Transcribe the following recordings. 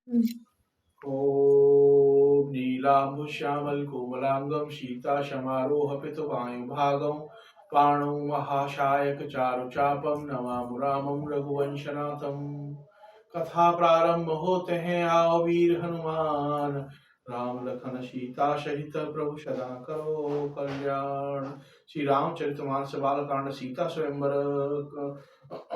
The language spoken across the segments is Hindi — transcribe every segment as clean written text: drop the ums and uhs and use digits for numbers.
ॐ नीलाम्बुश्यामलकोमलाङ्गं सीताशमारोहपितवायुभागं पाणौ महाशायकचारुचापं नमामि रामं रघुवंशनाथं। कथा प्रारंभ होते हैं, आओ वीर हनुमान, राम लखन सीता सहित प्रभु सदा करो कल्याण। श्री रामचरितमानस बालकांड सीता स्वयंवर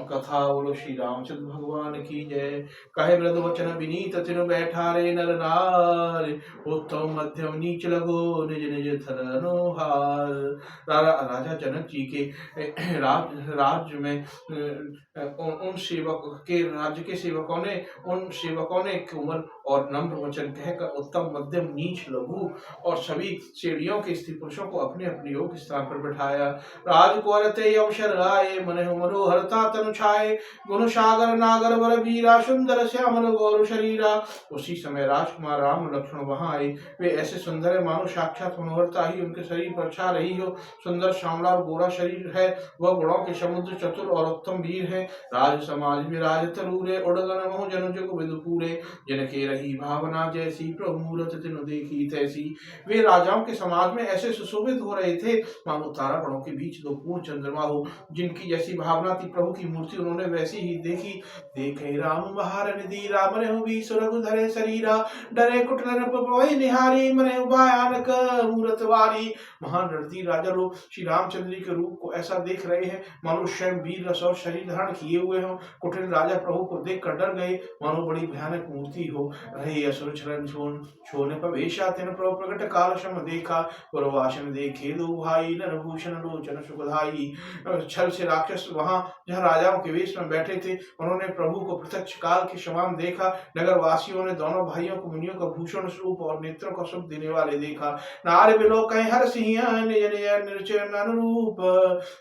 कथा। बोलो श्री रामचंद्र भगवान की जय। कहे मृद वचन विनीत तिन बैठारे नर नार, उत्तम मध्यम नीच लगो निज निज थर अनुहार। राजा जनक जी के राज्य में उन सेवक के राज्य के सेवकों ने कोमल और नम्र वचन कहकर उत्तम मध्यम नीच लघु और सभी श्रेणियों के स्त्री पुरुषों को अपने अपने योग्य स्थान पर बैठाया। राजकुंवर ते अवसर आए, मनहु मनोहरता तनु छाए, गुण सागर नागर वर वीरा, सुंदर श्यामल गौर शरीरा। उसी समय राजकुमार राम लक्ष्मण वहां आए। वे ऐसे सुंदर है मानो साक्षात मनोहरता ही उनके शरीर पर छा रही हो। सुंदर श्यामला और गोरा शरीर है, वह गुणों के समुद्र चतुर और उत्तम वीर है। राज समाज में राज तरूरे, उड़गन मोह जन जुग विदु पूरे। जिनके रही भावना जैसी, प्रभु मूरत तिनु देखी तैसी। वे राजाओं के समाज में ऐसे सुशोभित हो रहे थे मानो तारा गणों के बीच दो पूर्ण चंद्रमा हो। जिनकी जैसी भावना थी प्रभु की मूर्ति उन्होंने वैसी ही देखी। देखे राम बहार निधि, राम ने भी सुरगु धरे शरीरा, डरे कुटलन पवई निहारी, मने भयानक मूरत वारी। महान रणधीर राजा लोग श्री रामचंद्र जी के रूप को ऐसा देख रहे हैं मानो स्वयं वीर रस और शरीर धारण किए हुए हो। कुटिल राजा प्रभु को देखकर डर गए मानो बड़ी भयानक मूर्ति हो। रहे असुर चरण छोने पवेशा, तिन प्रभु प्रकट काल सम देखा, पुरवासन देखे दो भाई, नरभूषण लोचन सुखदाई। छल से राक्षस वहां जहाँ राजाओं के वेश में बैठे थे, उन्होंने प्रभु को प्रत्यक्ष काल के समान देखा। नगर वासियों ने दोनों भाइयों को मुनियों का भूषण स्वरूप और नेत्रों का सुख देने वाले देखा। नार बिलो कहीं हर सिंह निज निज निर्चन अनुरूप,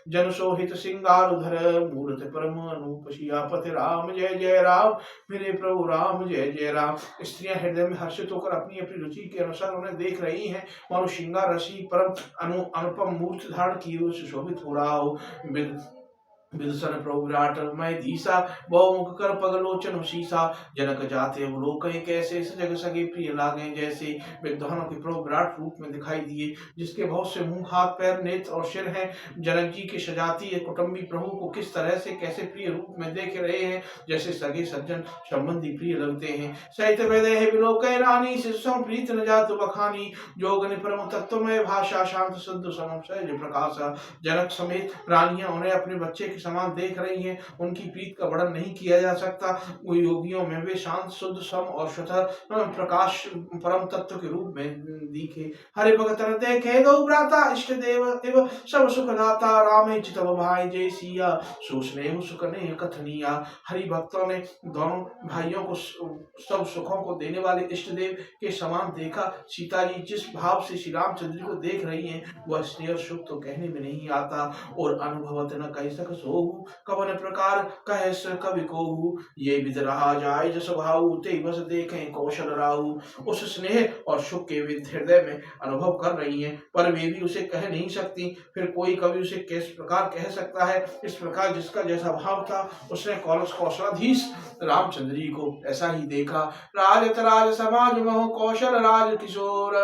जन सोहित सिंगार उधर, मूर्त परम अनूप। सियापति राम जय जय राम, मेरे प्रभु राम जय जय राम। स्त्रियां हृदय में हर्षित होकर अपनी अपनी रुचि के अनुसार उन्हें देख रही हैं मानो श्रृंगार रसी परम अनुपम मूर्ति धारण किए हुए सुशोभित हो रहा हो। विदुषण प्रभु विराट मैं धीसा, बहुमुख कर पगलोचन शीसा। जनक जाते लोक कैसे, जग सगे प्रिय लागे जैसे। विद्वानों के प्रभु विराट रूप में दिखाई दिए, जिसके बहुत से मुंह हाथ पैर नेत्र और सिर हैं। जनक जी के सजाती कुटुंबी प्रभु को किस तरह से कैसे प्रिय रूप में देख रहे हैं, जैसे सगे सज्जन संबंधी प्रिय लगते हैं। सहित वैदेह विलोक रानी, शिष्यों प्रीत न जात बखानी। जोगन परम तत्वमय भाषा, शांत शुद्ध समम सहज प्रकाशा। जनक समेत रानियां उन्हें अपने बच्चे के समान देख रही हैं। उनकी प्रीत का वर्णन नहीं किया जा सकता। वो योगियों में वे शांत शुद्ध सम और स्वतः प्रकाश परम तत्व के रूप में दिखे। हरि भगत देखे गौ भ्राता, इष्ट देव इव सब सुख दाता। राम चितव भाई जय सिया, सुस्नेह सुख ने कथनिया। हरि भक्तों ने दोनों भाइयों को सब सुखों को देने वाले इष्ट देव के समान देखा। सीता जी जिस भाव से श्री रामचंद्र जी को देख रही हैं, वह स्नेह सुख तो कहने में नहीं आता। और अनुभवत न कह सक सोहु, कवन प्रकार कह कवि कोहु। ये विध रहा जाय जस भाऊ, ते बस देखें कौशल राहु। उस स्नेह और सुख के वे हृदय में अनुभव कर रही हैं, पर वे भी उसे कह नहीं सकती। फिर कोई कवि उसे किस प्रकार कह सकता है। इस प्रकार जिसका जैसा भाव था, उसने कौशलाधीश रामचंद्र जी को ऐसा ही देखा। राजत राज समाज महो, कौशल राज किशोर।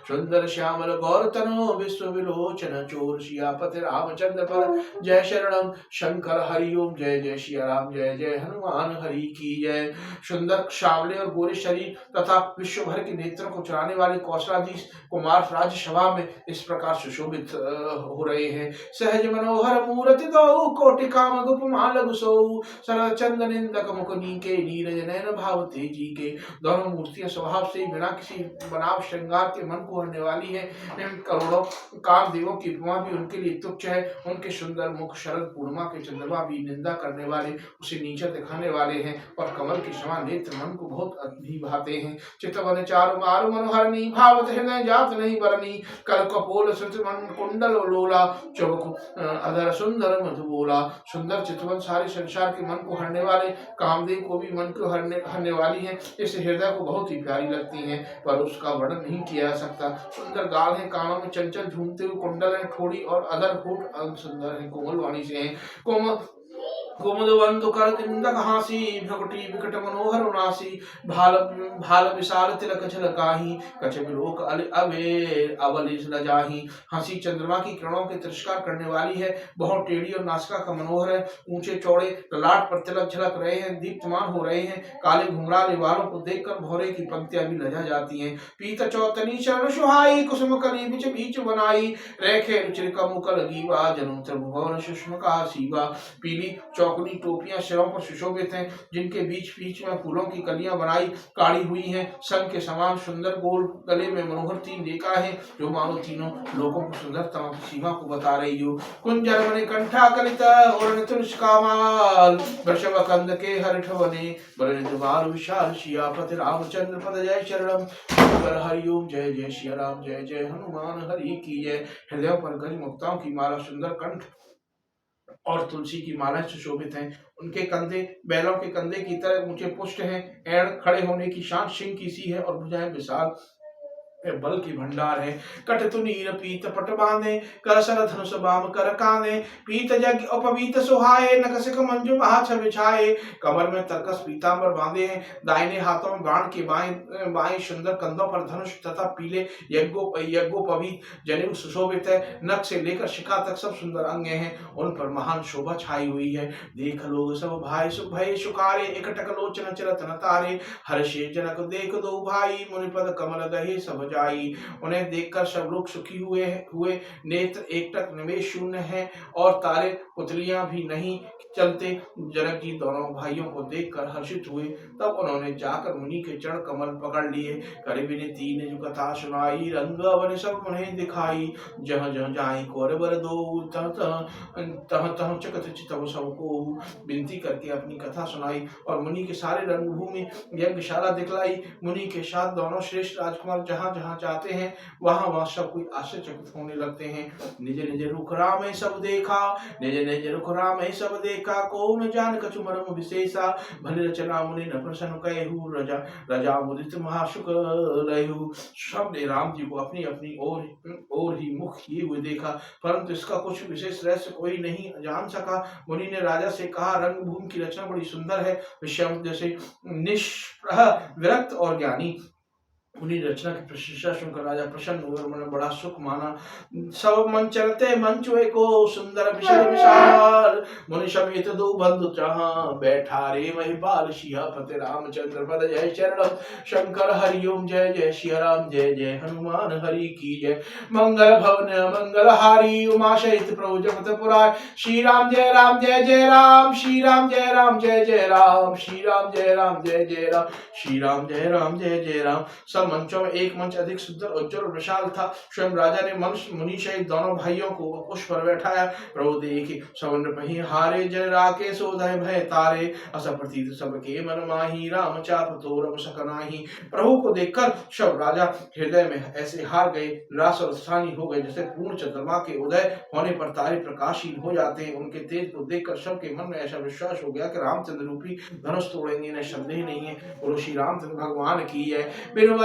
सुंदर श्यामल गौर तनो, विश्व विलोचन चोर। सियापति रामचंद्र पर जय शरणम शंकर हरिओम। जय जय श्री राम, जय जय हनुमान हरि की जय। सुंदर श्यामले और गोरे शरीर तथा विश्व भर के नेत्रों को चुराने वाले कौशलाधीश कुमार राज्यसभा में इस प्रकार सुशोभित हो रहे हैं। सहज मनोहर मूर्ति दो, कोटि काम गुपमान लघु सोऊ। सरल चंद निंदक मुख नीके, नीरज नयन भाव तेजी के। दोनों मूर्तियां स्वभाव से बिना किसी बनाव श्रृंगार के मन को हरने वाली है। करोड़ों कामदेवों की उपमा भी उनके लिए तुच्छ है। उनके सुंदर मुख शरद पूर्णिमा के चंद्रमा भी निंदा करने वाले, उसे नीचा दिखाने वाले हैं। और कमल के समान नेत्र मन को बहुत भी भाते हैं। चितवन चारु मारु मनोहरनी, भावत हृदय जात नहीं बरनी। कर कपोल श्रुत मन कुंडल लोला, चौक अधर सुंदर मधु बोला। सुंदर चितवन सारे संसार के मन को हरने वाले, कामदेव को भी मन को हरने वाली है। इस हृदय को बहुत ही प्यारी लगती है, पर उसका वर्णन नहीं किया जा सकता। सुंदर गाल है, कानों में चंचल झूमते हुए कुंडल है, ठोड़ी और अधर होठ सुंदर है, कोमल वाणी से है। कोमल कुमुदवंदु करतिंदक हासी भ्रकुटी विकट मनोहर उनासी भाल भाल विशाल तिलक झलकाही कछ विलोक अबेर अवलिस लजाही। हंसी चंद्रमा की किरणों के तिरस्कार करने वाली है, बहुत टेढ़ी और नासिका का मनोहर है। ऊंचे चौड़े ललाट पर तिलक झलक रहे हैं, दीप्तमान हो रहे हैं। काले घुंघराले बालों को देखकर भौरे की पंक्तियां भी लजा जाती हैं। पीत चौतनी शरण सुहाई कुसुम कली बिच बीच बनाई रेखे रुचिर कमुकल गीवा जनु त्रिभुवन सुषम का सीवा। पीली चौकनी टोपियां सिरों पर सुशोभित हैं, जिनके बीच बीच में फूलों की कलियां बनाई काढ़ी हुई हैं। सन के समान सुंदर गोल गले में मनोहर तीन रेखा है, जो मानो तीनों लोगों को सुंदरता की सीमा को बता रही हो। कुंजर मणि कंठा कलिता और तुलस कामाल वृषभ कंद के हरिठ बने बरनित बाल विशाल सियापति रामचंद्र पद जय शरणम शंकर हरिओम जय जय श्री राम जय जय हनुमान हरि की जय। हृदय पर गज मुक्ताओं की माला सुंदर कंठ और तुलसी की मालाएं सुशोभित हैं। उनके कंधे बैलों के कंधे की तरह ऊंचे पुष्ट हैं। एड़ खड़े होने की शान सिंह की सी है और भुजाएं विशाल बल की भंडार है। कट तुनीर पीत पट बांधे कर सर धनुष बाम कर कांधे पीत जग उपवीत सुहाए नकसिक मंजु महाछ बिछाए। कमर में तरकस पीतांबर बांधे हैं, दाहिने हाथों में बाण के बाएं सुंदर कंधों पर धनुष तथा पीले यज्ञोपवीत जनेऊ सुशोभित है। नख से लेकर शिखा तक सब सुंदर अंग हैं, उन पर महान शोभा छाई हुई है। देख लोग सब भाई सुख भय सुखारे एकटक लोचन चिरत न तारे हर्षे जनक देख दो भाई मुनिपद कमल दहे सब जाई। उन्हें देखकर सब लोग सुखी हुए नेत्र एकटक निवेश शून्य है और तारे पुतलियां भी नहीं चलते। जनक जी दोनों भाइयों को देखकर हर्षित हुए, तब उन्होंने जाकर मुनि के चरण कमल पकड़ लिए। करिबिन तीन जो कथा सुनाई रंग वन सब उन्हें दिखाई। जह जह जाई कौर बर दो तह तह चकत चितव सबको विनती करके अपनी कथा सुनाई और मुनि के सारे रंगभूमि यज्ञशाला दिखलाई। मुनि के साथ दोनों श्रेष्ठ राजकुमार जहाँ जहाँ जाते हैं वहाँ वहाँ सब कोई आश्चर्यचकित होने लगते हैं। निज निज रुख राम सब देखा निज निज रुख राम सब देखा को न जान कछु मर्म विशेषा। भले रचना मुनि न प्रसन्न कहु रजा रजा मुदित महासुख लहु। सबने राम जी को अपनी अपनी ओर ही मुख किए हुए देखा, परंतु इसका कुछ विशेष रहस्य कोई नहीं जान सका। मुनि ने राजा से कहा, रंगभूमि की रचना बड़ी सुंदर है, विषम जैसे निष्प्रह विरक्त और ज्ञानी। उन्हीं रचना की प्रशंसा सुनकर राजा प्रसन्न हुए, उन्होंने बड़ा सुख माना। सब मन चलते मंचुए को सुंदर विशाल विशाल मुनि समेत दो बंधु जहाँ बैठा रे महिपाल सियापति रामचंद्र पद जय चरणम शंकर हरिओम जय जय श्री राम जय जय हनुमान हरि की जय। मंगल भवन मंगल हारी उमा सहित प्रभु जगत पुराण श्री राम जय राम श्री राम जय राम जय राम श्री राम जय राम जय राम श्री राम जय राम जय राम। मंचों में एक मंच अधिक सुंदर उज्जवल विशाल था। स्वयं राजा ने मनुष्य मुनि सहित दोनों भाइयों को उस पर बैठाया। प्रभु देखे सवन पही हारे जय राके सोधय भय तारे अस प्रतीत सबके मन माही राम चाप तोरम सकनाही। प्रभु को देखकर सब राजा हृदय में ऐसे हार गए, निराश और स्थानी हो गए जैसे पूर्ण चंद्रमा के उदय होने पर तारे प्रकाशहीन हो जाते हैं। उनके तेज को देखकर सबके मन में ऐसा विश्वास हो गया कि रामचंद्र रूपी धनुष तोड़ेंगे, न संदेह नहीं है। बोलो श्री रामचंद्र भगवान की है।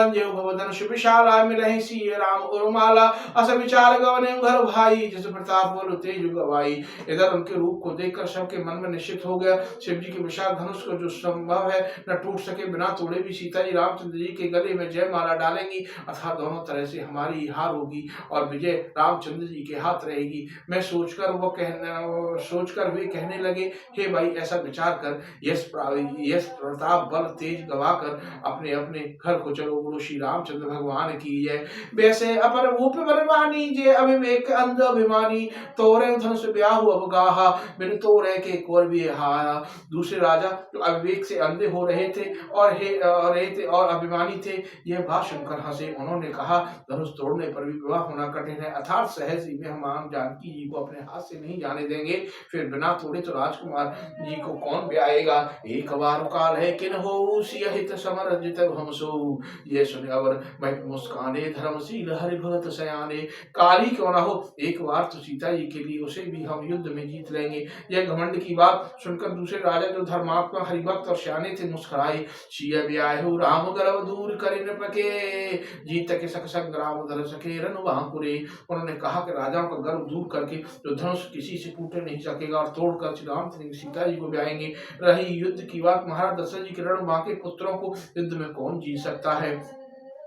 विशाला मिलहि सिय राम उर्माला अस विचार गवने घर भाई जिस प्रताप बोलो तेज गवाई। इधर उनके रूप को देखकर सबके मन में निश्चित हो गया, शिव जी के विशाल धनुष को जो संभव है न टूट सके, बिना तोड़े भी सीता जी रामचंद्र जी के गले में जय माला डालेंगी, अर्थात दोनों तरह से हमारी हार होगी और विजय रामचंद्र जी के हाथ रहेगी। मैं सोचकर वे कहने लगे, हे भाई ऐसा विचार कर यश प्रताप बल तेज गवाकर अपने अपने घर को चलो। बोलो श्री रामचंद्र भगवान की जय। वैसे अपर भूप बलवानी जे अविवेक अंध अभिमानी तोरे धनुष ब्याहु अवगाहा बिन तोरे के कोर भी हाया। दूसरे राजा जो अविवेक से अंधे हो रहे थे और अभिमानी थे, यह बात सुनकर हंसे। उन्होंने कहा, धनुष तोड़ने पर भी विवाह होना कठिन है, अर्थात सहज ही में हम जानकी जी को अपने हाथ से नहीं जाने देंगे, फिर बिना तोड़े तो राजकुमार जी को कौन ब्याएगा। एक बार काल है किन हो सिय हित समर जित हम सो। ये सुने अवर मैं मुस्काने, धर्मशील हरि भगत सयाने। काली क्यों ना हो एक बार तो सीता जी के लिए, उसे भी हम युद्ध में जीत लेंगे। यह घमंड की बात सुनकर दूसरे राजा जो धर्मात्मा हरिभक्त और श्याने थे मुस्कुराए। सिया ब्याहु राम गर्व दूर करे न पके, जीत के सक संग्राम धर सके रन बांकुरे। उन्होंने कहा कि राजाओं का गर्व दूर करके जो धनुष किसी से टूट नहीं सकेगा और तोड़कर श्री राम सीता जी को ब्याहेंगे। रही युद्ध की बात, महाराज दशरथ जी के रण बांके पुत्रों को युद्ध में कौन जीत सकता है।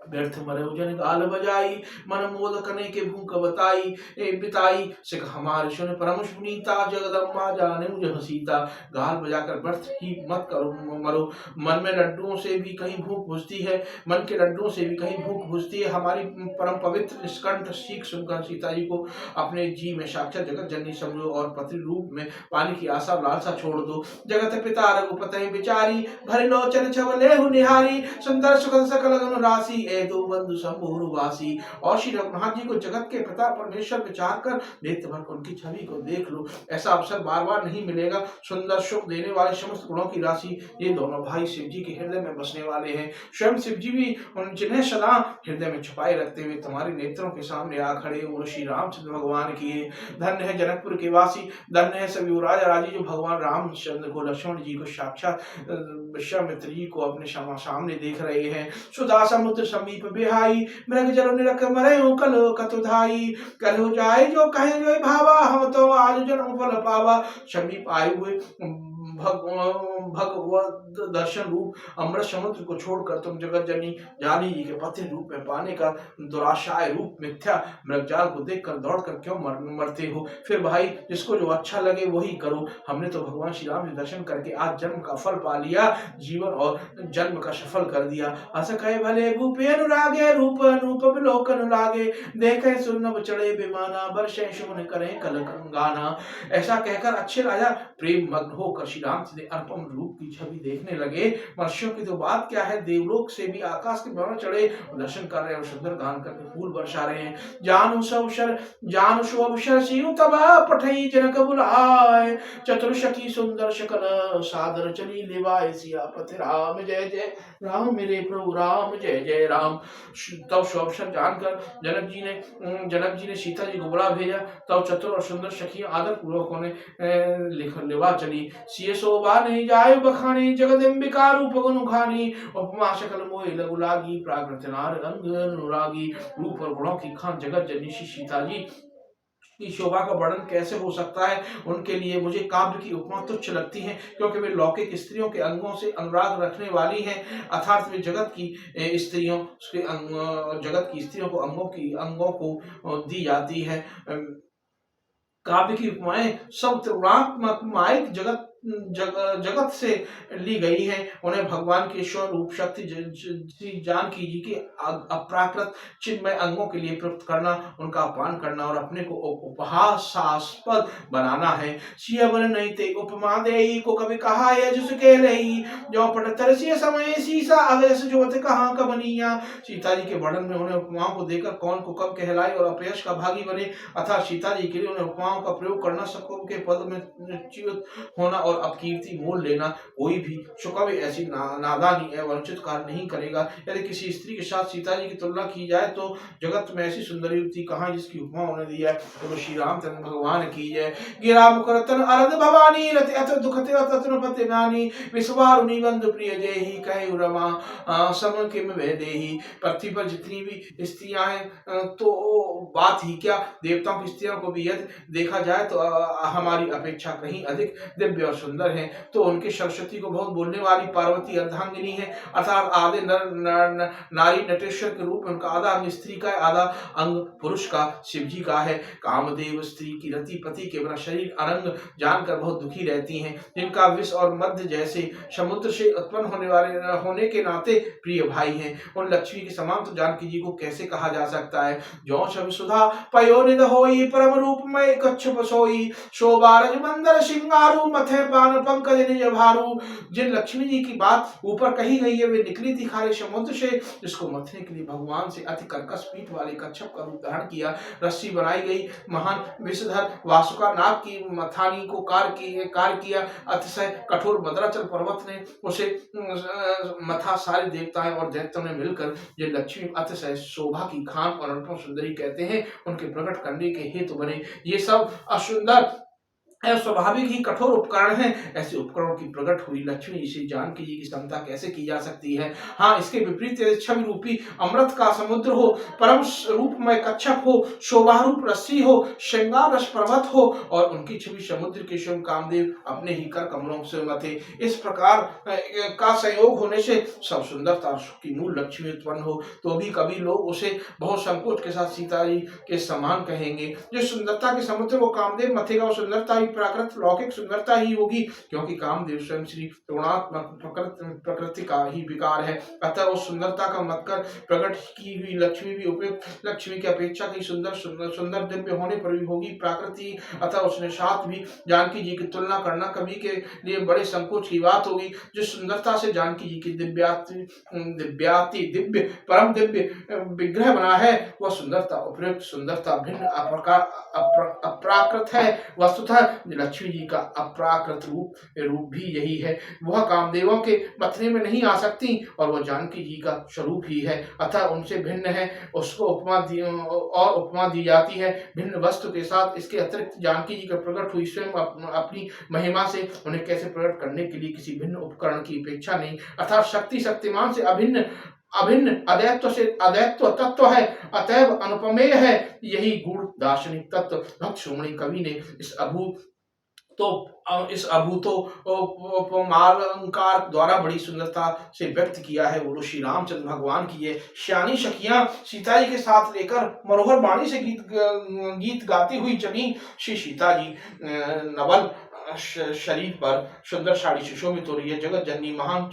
व्यर्थ मरे जन गाल बजाई, मन मोद कने के भूख बताई ए बिताई। सिख हमारे सुन परम सुनीता, जगदम्बा जाने मुझे हसीता। गाल बजाकर व्यर्थ ही मत करो मरो, मन में लड्डुओं से भी कहीं भूख बुझती है, मन के लड्डुओं से भी कहीं भूख बुझती है। हमारी परम पवित्र निष्कंठ सीख सुनकर सीता जी को अपने जी में साक्षात जगत जननी समझो और पति रूप में पाने की आशा लालसा छोड़ दो। जगत पिता रघुपति बिचारी, भरे लोचन छवले निहारी। सुंदर सुखद सकल गण राशि, ए दो बंधु संभोर वासी। और श्री रघुनाथ जी को जगत के पिता परमेश्वर विचार कर नेत्र भर उनकी छवि को देख लो। ऐसा अवसर बार बार नहीं मिलेगा। सुंदर सुख देने वाले समस्त गुणों की राशि ये दोनों भाई शिव जी के हृदय में बसने वाले हैं। स्वयं शिव जी भी जिन्हें सदा हृदय में छुपाए रखते हुए तुम्हारे नेत्रों के सामने आ खड़े हो। श्री रामचंद्र भगवान की धन्य है जनकपुर के वासी, धन्य है सभी राजा राजी जो भगवान रामचंद्र को लक्ष्मण जी को साक्षात विश्वामित्र जी को अपने सामने देख रहे हैं। सुधा समुद्र समीप बिहाई, मृग जल निरख मरे कल कतुधाई। कल जाए जो कहे जो भावा, हम तो आज जन्म फल पावा। समीप आए हुए भगवत दर्शन रूप अमृत समुद्र को छोड़कर तुम जगत जननी जानी जी के पति रूप में पाने का दुराशाय रूप मिथ्या मृगजाल को देखकर दौड़कर क्यों मरते हो। फिर भाई जिसको जो अच्छा लगे वही करो। हमने तो भगवान श्री राम के दर्शन करके आज जन्म का फल पा लिया, जीवन और जन्म का सफल कर दिया। अस कहे भले भूपे अनुरागे, रूप अनूप बिलोकन लागे। देखे सुनब चढ़े विमाना, बरसे शुभन करें कल गाना। ऐसा कहकर अच्छे राजा प्रेम मग्न होकर श्री राम से अनुपम रूप की छवि देखने लगे। मनुष्यों की तो बात क्या है, देवलोक से भी आकाश के भवन चढ़े दर्शन कर रहे हैं और सुंदर गान करके फूल बरसा रहे हैं। जानु सो अवसर सियु तब पठई जनक बुलाए। चतुर्शकी सुंदर शकल सादर चली लेवाए। सियापति राम जय जय राम, मेरे प्रभु राम जय जय राम। तब सुअवसर जानकर जनक जी ने सीता जी को बुला भेजा। तब चतुर और सुंदर सखी आदर पूर्वक उन्हें लेवा चली। सिय शोभा नहीं जाय बखानी, जगदम्बिका रूप गुण खानी। उपमा सकल मोहि लघु लागी, प्राकृत नार अंग अनुरागी। रूप और गुणों की खान जगत जननी सीता जी की शोभा का वर्णन कैसे हो सकता है। उनके लिए मुझे काव्य की उपमा तुच्छ लगती है, क्योंकि वे लौकिक स्त्रियों के अंगों से अनुराग रखने वाली हैं। अर्थात वे जगत की स्त्रियों को अंगों को दी जाती है। काव्य की उपमाएं सब त्रिगुणात्मक माइक जगत से ली गई हैं। उन्हें भगवान के स्वरूप शक्ति जानकी जी के अप्राकृत चिन्मय अंगों के लिए प्रयुक्त करना, उनका अपान करना और अपने को उपहासास्पद बनाना है। सियवर नहीं ते उपमा देई, को कभी कहा है जिसके लई। जो पट तरसिय समय सीसा, अवयस जोत कहाँ कबनिया। सीता जी के वर्णन में उन्हें उपमाओं को देकर कौन को कब कहलाई और अपयश का भागी बने। अर्थात सीता जी के लिए उन्हें उपमाओं का प्रयोग करना, सबके पद में च्युत होना और अपकीर्ति मोल लेना। कोई भी शुकवि ऐसी नादानी एवं अनुचित कार्य नहीं करेगा। यदि किसी स्त्री के साथ सीता जी की तुलना की जाए तो जगत में ऐसी सुंदर युवती कहाँ जिसकी उपमा उन्हें दी है। तो श्री रामचंद्र भगवान की जय। गिरा मुखरतन अरद भवानी, रति अत दुखते अतनुपति नानी। विश्वारुणी बंधु प्रिय जेहि, कहे रमा सम किम वै देहि। पृथ्वी पर जितनी भी स्त्रियां हैं तो बात ही क्या, देवताओं की स्त्रियों को भी यदि देखा जाए तो हमारी अपेक्षा कहीं अधिक दिव्य और सुंदर हैं। तो उनके सरस्वती को बहुत बोलने वाली पार्वती अर्धांगिनी है। अर्थात आधे नारी नटेश्वर के रूप में उनका आधा अंग स्त्री का, आधा अंग पुरुष का शिव जी का है। कामदेव स्त्री की रति पति के बिना शरीर अरंग जानकर बहुत दुखी रहती हैं, जिनका विष और मध्य जैसे समुद्र से उत्पन्न होने के नाते प्रिय भाई हैं। उन लक्ष्मी के समान तो जानकी जी को कैसे कहा जा सकता है। जो शब सुधा पयोनिध होई, परम रूप में कच्छ बसोई। शोभा रज मंदर सिंगारू, मथे पान पंकज निज भारू। जिन लक्ष्मी जी की बात ऊपर कही गई है वे निकली थी खारे समुद्र से, जिसको मथने के लिए भगवान से अति कर्कश पीठ वाले कच्छप का रूप धारण किया। रस्सी बनाई गई, महान विषधर वासुका नाग की मथानी को कार्य किया। अतिशय कठोर भद्राचल पर्वत ने उसे मथा। सारे देवताएं और दैत्यों ने मिलकर ये लक्ष्मी अतिशय शोभा की खान और अनुपम सुंदरी कहते हैं, उनके प्रकट करने के हेतु बने। ये सब असुंदर स्वाभाविक ही कठोर उपकरण हैं। ऐसे उपकरणों की प्रकट हुई लक्ष्मी जी से जानकी जी की क्षमता कैसे की जा सकती है। हाँ, इसके विपरीत छवि रूपी अमृत का समुद्र हो, परम रूपमय कच्छप हो, शोभा रूप रस्सी हो, श्रृंगार रस पर्वत हो और उनकी छवि समुद्र के स्वयं कामदेव अपने ही कर कमलों से मथे। इस प्रकार का संयोग होने से सब सुंदरता की मूल लक्ष्मी उत्पन्न हो तो भी कभी लोग उसे बहुत संकोच के साथ सीता जी के समान कहेंगे। जो सुंदरता के समुद्र को कामदेव मथेगा वो सुंदरता ही प्राकृत लौकिक सुंदरता ही होगी, क्योंकि कामदेव स्वयं श्री गुणात्मक प्रकृति का ही विकार है। अतः उस सुंदरता का मतकर प्रकट की हुई लक्ष्मी भी उपयुक्त लक्ष्मी की अपेक्षा कहीं सुंदर दिव्य होने पर भी होगी प्राकृति। अतः उसने साथ भी जानकी जी की तुलना करना कवि के लिए बड़े संकोच की बात होगी। जिस सुंदरता से जानकी जी की दिव्य परम दिव्य विग्रह बना है वह सुंदरता उपयुक्त सुंदरता भिन्न अप्राकृत है। वस्तुतः लक्ष्मी जी का अप्राकृत रूप भी यही है। वह कामदेवों के मथने में नहीं आ सकती और वह जानकी जी का स्वरूप ही है, अतः उनसे भिन्न है। उसको उपमा दी जाती है भिन्न वस्तु के साथ। इसके अतिरिक्त जानकी जी का प्रकट हुई स्वयं अपनी महिमा से उन्हें कैसे प्रकट करने के लिए किसी भिन्न उपकरण की अपेक्षा नहीं, अर्थात शक्तिमान से अभिन्न अदैत्व तत्व है, अतएव अनुपमेय है। यही गुण दार्शनिक तत्व भक्त शिरोमणि कवि ने इस अभूतोपमालंकार द्वारा बड़ी सुंदरता से व्यक्त किया है। बोलो श्री रामचंद्र भगवान की। ये श्यानी सखियां सीता जी के साथ लेकर मनोहर वाणी से गीत गाती हुई चली। श्री सीता जी नवल शरीर पर सुंदर साड़ी सुशोभित हो रही है। जगत जननी महान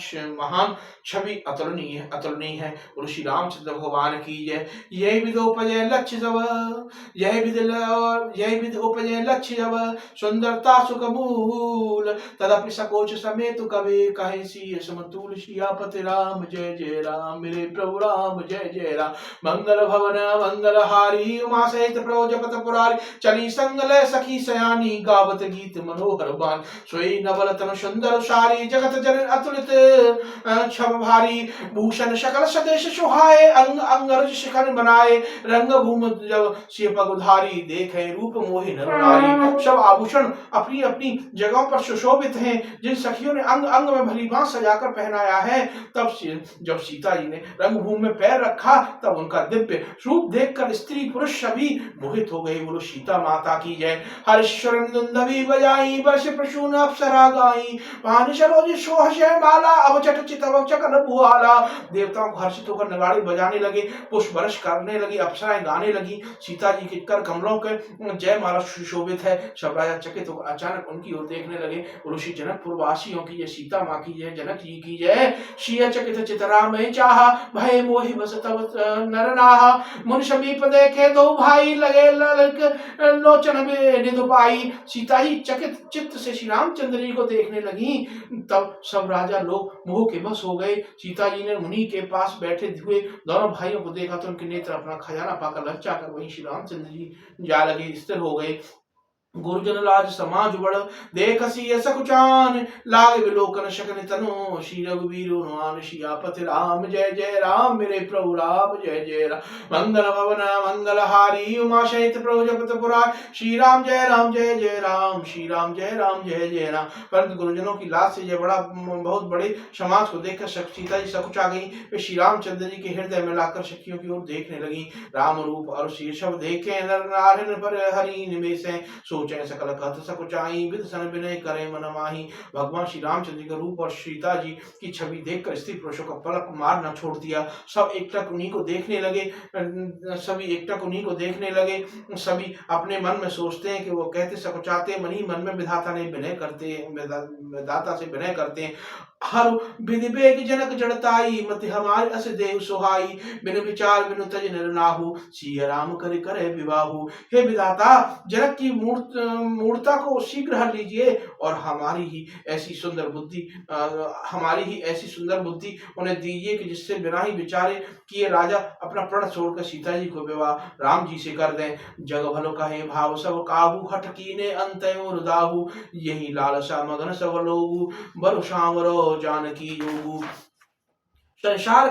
छवि अतुलनीय है। बोलो श्री रामचंद्र भगवान की जय। यही विधि उपजय लक्ष्य जब, यही विधि उपजय लक्ष्य जब, सुंदरता सुख मूल, तदपि सकोच समेत कवे कहे सी समतुल। सियापति राम जय जय राम, मेरे प्रभु राम जय जय राम। मंगल भवन मंगल हारी, उमा सहित प्रभु जपत पुरारी, चली संगल सखी सयानी, गावत गीत मनोहर बान। सोई नवल तनु सुंदर सारी, जगत जनन अतुलित छम भारी, भूषण सकल सदेश सुहाए, अंग अंगरज शिखर बनाए, रंग भूम जब सिय पग उधारी, देखे रूप मोहि नर नारी। सब आभूषण अपनी अपनी जगहों पर सुशोभित हैं। जिन सखियों ने अंग अंग में भली भांति सजाकर पहनाया है, तब जब सीता जी ने रंगभूमि में पैर रखा तब उनका दिव्य रूप देखकर स्त्री पुरुष सभी मोहित हो गए। बोलो सीता माता की जय। हर्षरण दुंदवी बजाई, वर्ष प्रसून अप्सरा गाई, पान सरोज सोहशय बाला, अवचट चितव चकन भुआला। देवताओं को हर्षित होकर नगाड़े बजाने लगे, पुष्प वर्ष करने लगी, अप्सराएं गाने लगी। सीता जी के कर कमलों के जय माला सुशोभित है। सब राजा चकित होकर अचानक उनकी ओर देखने लगे। ऋषि जनकपुर वासियों की जय, सीता माँ की जय, जनक जी की जय। सिय चकित चितरा में चाहा, भय मोहि बस तब नर नाहा। मुनि समीप देखे दो भाई, लगे ललक लोचन में निधु पाई। सीता जी चकित चित्त से श्री रामचंद्र जी को देखने लगी। तब सब राजा लोग मोह के बस हो गए। सीता जी ने मुनि के पास बैठे हुए दोनों भाइयों को देखा तो उनके नेत्र अपना खजाना पाकर लज्जाकर वहीं श्री रामचंद्र जी जा लगे, स्थिर हो गए। गुरुजन लाज समाज बड़, देख सिय सकुचान, लाग विलोकन शकन तनो। श्री रघुवीर हनुमान सियापति राम जय जय राम, मेरे प्रभु राम जय जय राम। मंगल भवन मंगल हारी, उमा सहित प्रभु जपत पुरारी। श्री राम जय राम जय जय राम, श्री राम जय जय राम। परंतु गुरुजनों की लाज से यह बहुत बड़े समाज को देखकर सीता जी सकुचा गई। वे श्री रामचंद्र जी के हृदय में लाकर सखियों की ओर देखने लगी। राम रूप और शीर्षव देखे, नर नारिन पर हरि निवेश सोचे सकल कहत सकुचाई, विद सन विनय करे मन माही। भगवान श्री रामचंद्र का रूप और सीता जी की छवि देखकर स्त्री पुरुषों का पलक मार न छोड़ दिया। सब एकटक उन्हीं को देखने लगे। सभी अपने मन में सोचते हैं कि वो कहते सकुचाते मन ही मन में विधाता से विनय करते हैं। हर विधि बेग जनक जड़ताई मत हमारे अस देव सुहाई बिन विचार बिनु तज नर नाहु सिया राम करे करे विवाहु। हे विधाता, जनक की मूर्ता को शीघ्र हर लीजिए और हमारी ही ऐसी सुंदर बुद्धि उन्हें दीजिए कि जिससे बिना ही विचारे किए राजा अपना प्रण छोड़कर सीता जी को विवाह राम जी से कर दें। जग भलो कहे भाव सब काहू हठ कीने अंतयो रुदाहु यही लालसा मगन सब लोगु बरु सांवरो जानकी योगु। संसार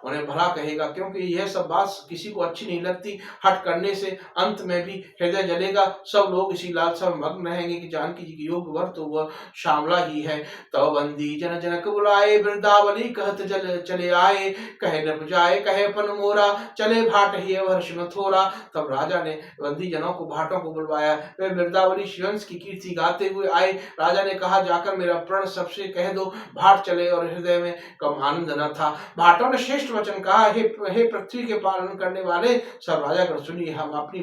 उन्हें भला कहेगा, क्योंकि यह सब बात किसी को अच्छी नहीं लगती। हट करने से अंत में भी हृदय जलेगा। सब लोग इसी लालसा में मग्न रहेंगे कि जानकी जी की योग वर तो वह श्यामला ही है। तब बंदी जन जनक बुलाए वृंदावली कहत जल चले आए कहे न बुझाए कहे अपन मोरा चले भाट ही वर्ष न थोरा। तब राजा ने बंदी जनों को भाटों को बुलवाया। वे वृंदावली शिवंश की कीर्ति गाते हुए आए। राजा ने कहा, जाकर मेरा प्रण सबसे कह दो भाट चले। और हृदय में कम आनंद न था। भाटों ने श्रेष्ठ वचन कहा, हे पृथ्वी के पालन करने वाले सब राजागण सुनिए। हम अपनी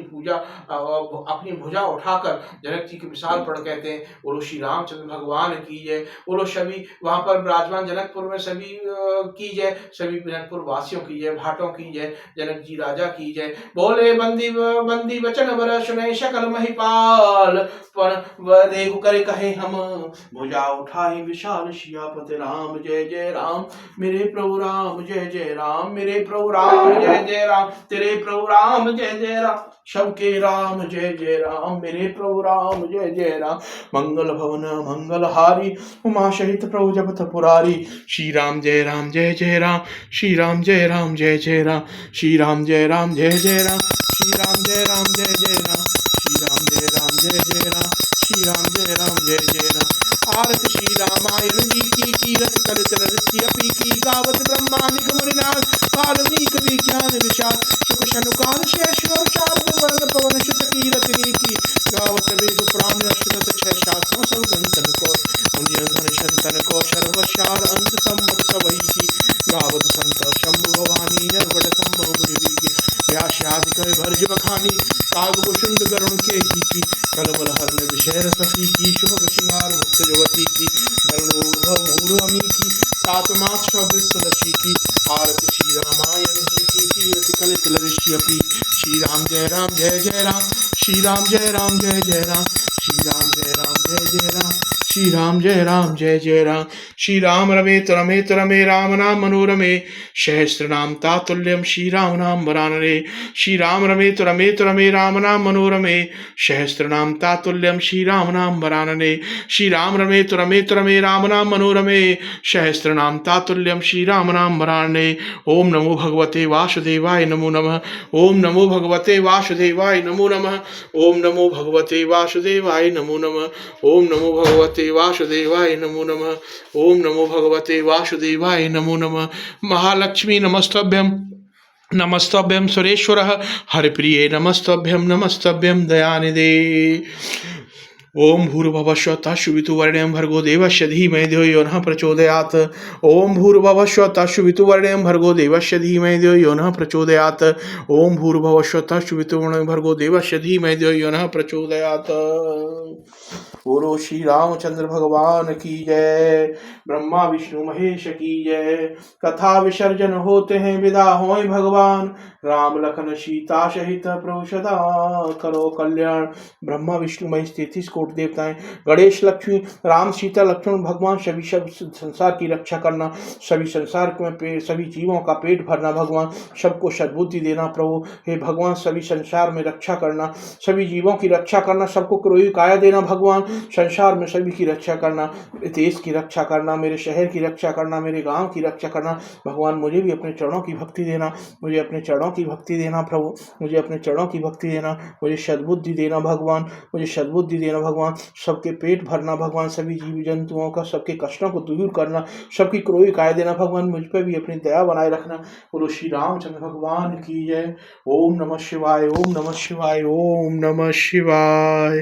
भुजा उठाकर जनक जी के विशाल पड़ कहते हैं, बोलो श्री रामचंद्र भगवान की जय। बोलो सभी वहां पर विराजमान जनकपुर में सभी की जय, सभी जनकपुर वासियों की जय, भाटों की जय, जनक जी राजा की जय। बोले बंदी वचन वर सुने सकल महिपाल पर देहु करे कहे हम भुजा उठाई विशाल सियापति राम जय जय राम मेरे प्रभु राम जय जय राम मेरे प्रभु राम जय जय राम तेरे प्रभु राम जय जय राम सबके राम जय जय राम मेरे प्रभु राम जय जय राम। मंगल भवन मंगल हारी उमा सहित प्रभु जपत पुरारी श्री राम जय राम जय जय राम श्री राम जय राम जय जय राम श्री राम जय राम जय जय राम श्री राम जय राम जय जय राम श्री राम जय राम जय जय राम श्री राम जय राम जय जय राम। आरत श्री रामायण जी की कीरत करत नृत्यपि की गावत ब्रह्मानिक मुनिनाथ वाल्मीक विज्ञान विशाल शुक शनुकान शेष और शारद वर्ण पवन सुत कीरतिनी की गावत वेद पुराण अष्टदश छह शास्त्रों सर्वगंतन को मुनि धन शंतन को सर्वशार अंत संवत सवई की गावत संत शंभु भवानी नरवट संभव मुनि की व्यास्यादि कवि भरज बखानी काग कुशुंड गरुण के ही की कलबल हरण विषय सखी की शुभ श्रृंगार मुक्त युवती की धरणो अमी की तातमात तुलसी की आरती श्री रामायण जी की कीर्ति कलित लरिष्यपि श्री राम जय राम श्री राम जय राम जय जय राम श्री राम जय राम जय जय राम श्री राम जय राम जय जय राम। श्री राम रमेत रमेत रमे राम नाम मनोरमे सहस्र नाम तातुल्यम श्री राम नाम वरानरे श्री राम रमेत रमेत रमे राम नाम मनोरमे सहस्र नाम तातुल्यम श्री राम नाम वरानरे श्री राम रमेत रमेत रमे राम नाम मनोरमे सहस्र नाम तातुल्यम श्री राम नाम वरानरे। ओम नमो भगवते वासुदेवाय नमो नमः ओम नमो भगवते वासुदेवाय नमो नमः ओम नमो भगवते वासुदेवाय नमो नमः ओम नमो भगवते वासुदेवाय नमो नमः ओम नमो भगवते वासुदेवाय नमो नमः। महालक्ष्मी नमस्तभ्यं नमस्तभ्यं सुरेश्वरः हरिप्रिये नमस्तभ्यं नमस्तभ्यं दयानिधे। ओम भूर्भुवः स्वः शुवितुवर्ण्यं भर्गो देवस्य धीमहि धियो यो नः प्रचोदयात् ओम भूर्भुवः स्वः शुवितुवर्ण्यं भर्गो देवस्य धीमहि धियो यो नः प्रचोदयात् ओम भूर्भुवः स्वः शुवितुवर्ण्यं भर्गो देवस्य धीमहि धियो यो नः प्रचोदयात्। बोलो श्री रामचंद्र भगवान की जय। ब्रह्मा विष्णु महेश की जय। कथा विसर्जन होते हैं विदा होए भगवान राम लखन सीता सहित प्रभु सदा करो कल्याण। ब्रह्मा विष्णु महेश 33 कोटि देवताएं गणेश लक्ष्मी राम सीता लक्ष्मण भगवान सभी संसार की रक्षा करना, सभी संसार में सभी जीवों का पेट भरना भगवान, सबको सद्बुद्धि देना प्रभु। हे भगवान सभी संसार में रक्षा करना, सभी जीवों की रक्षा करना, सबको क्रोधी काया देना भगवान, संसार में सभी की रक्षा करना, मेरे देश की रक्षा करना, मेरे शहर की रक्षा करना, मेरे गांव की रक्षा करना भगवान। मुझे भी अपने चरणों की भक्ति देना, मुझे अपने चरणों की भक्ति देना प्रभु, मुझे अपने चरणों की भक्ति देना, मुझे सद्बुद्धि देना भगवान, मुझे सद्बुद्धि देना भगवान। सबके पेट भरना भगवान, सभी जीव जंतुओं का सबके कष्टों को दूर करना, सबकी क्रोधी काया देना भगवान। मुझ पर भी अपनी दया बनाए रखना। बोलो श्री रामचंद्र भगवान की जय। ओम नमः शिवाय ओम नमः शिवाय ओम नमः शिवाय।